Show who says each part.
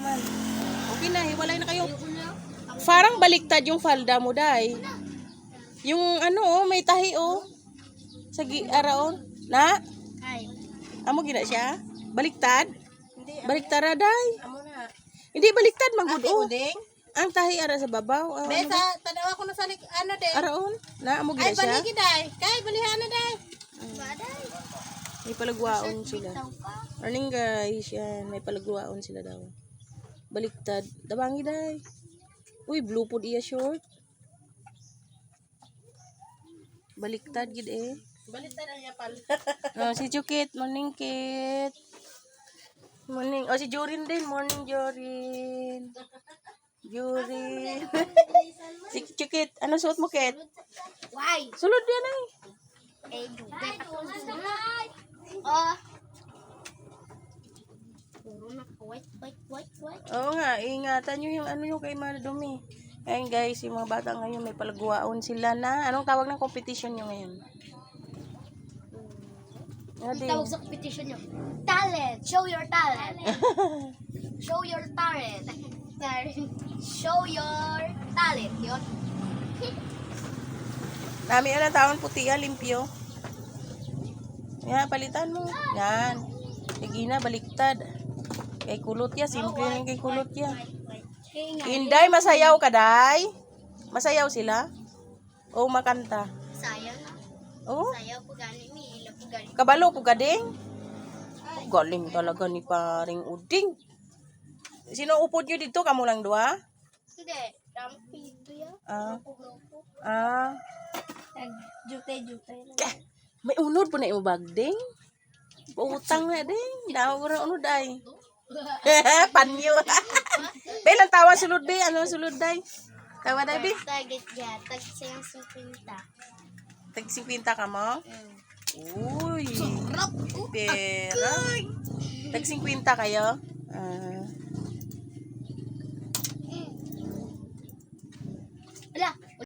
Speaker 1: naman. Okay na, hiwalay na kayo. Parang baliktad yung falda mo, day. Yung ano, may tahi, oh. Sa araon. Na?
Speaker 2: Ay.
Speaker 1: Amo gina siya? Baliktad? Baliktad ra, day.
Speaker 2: Amo na.
Speaker 1: Hindi baliktad, manggod, oh.
Speaker 2: Uding.
Speaker 1: Ang tahi ara sa babaw.
Speaker 2: Besa, tanawa ko na sa ano de.
Speaker 1: Araon? Na, amo gina
Speaker 2: Ay,
Speaker 1: siya?
Speaker 2: baligi day. Kay, balihan na day.
Speaker 1: May palagwaon sila. Morning guys, yan. May palagwaon sila daw. Baliktad. Dabangi day. Uy, blue pod iya short. Baliktad gid eh.
Speaker 2: Baliktad ang yapal.
Speaker 1: Oh, si Chukit, morning Kit. Morning. Oh, si Jorin din. Morning Jorin. Jorin. Si Chukit, ano suot mo, Kit?
Speaker 2: Why?
Speaker 1: Sulod yan eh.
Speaker 2: Eh, dugay pa ko. Oh. Puro na white.
Speaker 1: Oo nga, ingatan nyo yung ano yung kay madumi. Ayun guys, yung mga bata ngayon may palagwaon sila na. Anong tawag ng competition nyo ngayon?
Speaker 2: Ang tawag sa competition nyo? Talent! Show your talent! Show your talent! Show your talent, yun.
Speaker 1: Nami ang taon puti yan, limpyo. Yan, palitan mo. Yan. Sige na, baliktad. Kay kulot ya, simple yung kay kulot ya. Inday, masayaw ka, day? Masayaw sila? O makanta?
Speaker 2: Sayang na.
Speaker 1: Oh,
Speaker 2: Sayaw po gani ni. Ila po gani.
Speaker 1: kabalo po gading? Galing talaga ni paring uding. Sino upod nyo dito? Kamu lang dua?
Speaker 2: Hindi. Rampito yan.
Speaker 1: Grupo. Ah.
Speaker 2: Jutay.
Speaker 1: May unod po na yung bagding. Pautang na ding. Daw ko na unod ay. Panyo. Belang tawa sulod be. Ano sulod day? Tawa day be?
Speaker 2: Target ya. Tag siyang 50.
Speaker 1: Tag 50 ka mo? Uy. Pera. Tag 50 kayo?